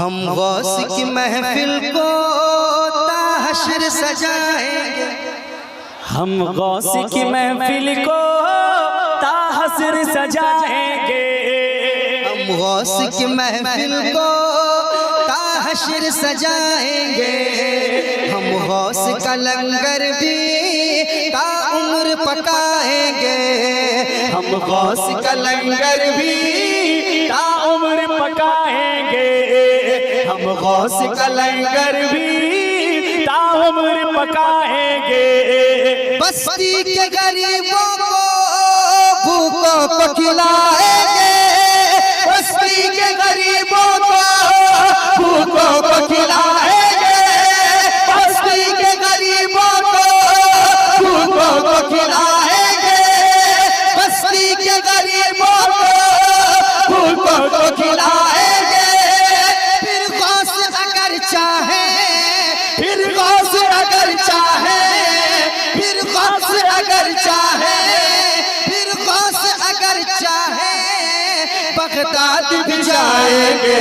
ہم غوث کی محفل کو تا حشر سجائیں گے، ہم غوث کی محفل کو تا حشر سجائیں گے، ہم غوث کی محفل کو تا حشر سجائیں گے، ہم غوث کا لنگر بھی تا عمر پکائیں گے، ہم غوث کا لنگر بھی تا عمر پکائیں گے، ہم غوث کا لنگر بھی تا عمر پکائیں گے، بستی کے غریبوں کو بھوکوں کو کھلائیں گے، بستی کے غریبوں کو بھوکوں کو کھلائیں گے، بستی کے غریبوں کو بھوکوں کو کھلائیں گے، بستی کے غریبوں کو بھوکوں کو کھلائیں گے، پھر غوث اگر چاہے، پھر غوث اگر چاہے، پھر غوث اگر چاہے، پھر غوث اگر چاہے بغداد بھی جائیں گے،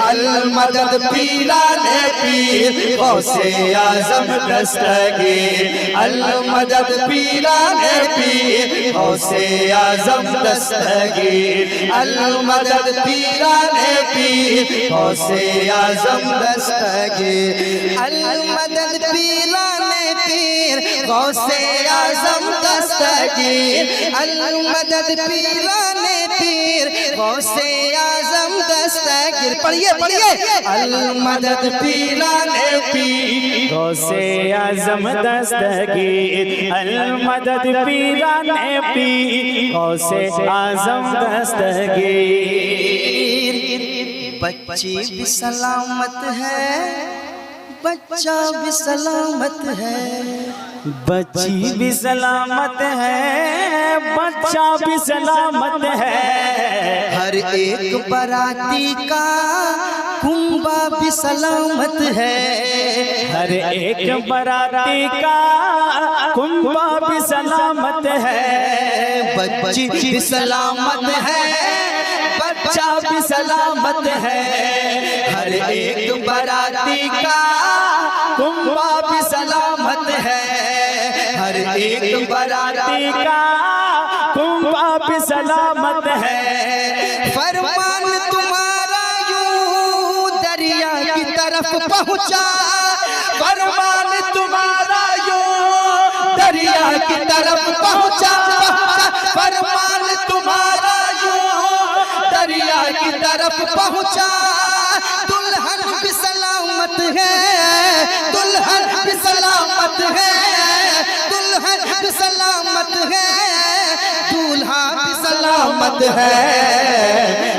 المدد پیران پیر غوث اعظم دستگیر، المدد پیران پیر غوث اعظم دستگیر، المدد پیران پیر غوث اعظم دستگیر، المدد پیران پیر غوث اعظم دستگیر، المدد پیران پیر غوث اعظم دستگیر، پڑھیے پڑھیے، المدد پیران پیر غوث اعظم دستگیر، المدد پیران پیر غوث اعظم دستگیر، بچی بھی سلامت ہے، بچہ بھی سلامت ہے، بچی بھی سلامت ہے، بچہ بھی سلامت ہے، ہر ایک باراتی کا کنبہ بھی سلامت ہے، ہر ایک باراتی کا کنبہ بھی سلامت ہے، بچی بھی سلامت ہے، بچہ بھی سلامت ہے، ہر ایک باراتی کا کنبہ بھی سلامت ہے، ہر ایک باراتی کا کنبہ بھی سلامت ہے، فرمان تمہارا یوں دریا کی طرف پہنچا، فرمان تمہارا یوں دریا کی طرف پہنچا، فرمان تمہارا یوں دریا کی طرف پہنچا، دلہن بھی سلامت ہے، دلہن بھی سلامت ہے، دلہن بھی سلامت ہے، دولہا بھی سلامت ہے،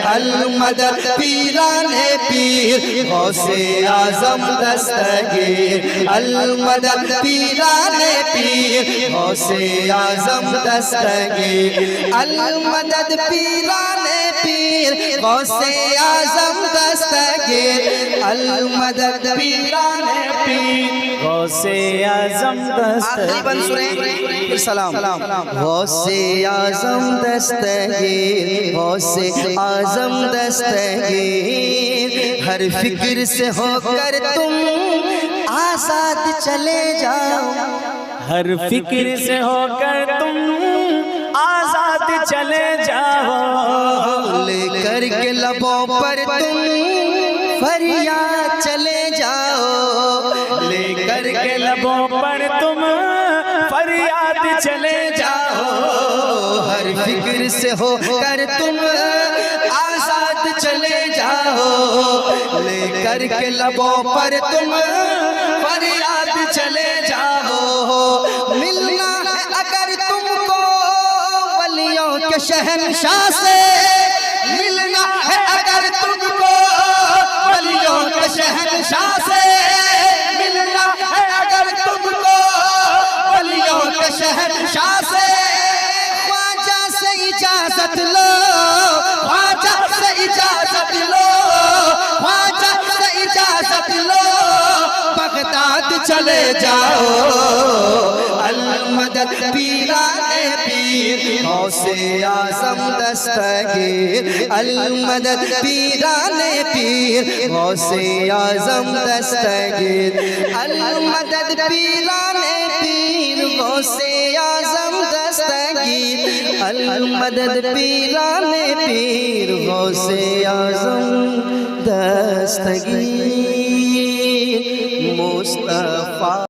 المدد پیران پیر غوث اعظم دستگیر، المدد پیران پیر غوث اعظم دستگیر، المدد پیران پیر غوث اعظم دستگیر، المدد پیران پیر غوث اعظم دستگیر، سلام غوث اعظم دستگیر، غوث اعظم دستگیر، ہر فکر سے ہو کر تم آزاد چلے جاؤ، ہر فکر سے ہو کر تم آزاد چلے جاؤ، لے کر کے لبوں پر تم فریاد چلے جاؤ، لے کر کے لبوں پر تم فریاد چلے جاؤ، ہر فکر سے ہو کر تم آزاد چلے جاؤ، لے کر کے لبوں پر تم فریاد چلے جاؤ، ملنا ہے اگر تم کو ولیوں کے شہنشاہ سے، ملنا ہے اگر تم کو ولیوں کے شہنشاہ سے، ملنا ہے اگر تم کو ولیوں کے شہنشاہ سے، خواجہ سے اجازت لو، خواجہ سے اجازت لو، خواجہ سے اجازت لو، بغداد چلے جاؤ المدد پیرانے پیر غوث اعظم دستگیر المدد پیرانے پیر غوث اعظم دستگیر المدد پیرانے پیر غوث اعظم دستگیر المدد پیرانے پیر غوث اعظم دستگیر مصطفیٰ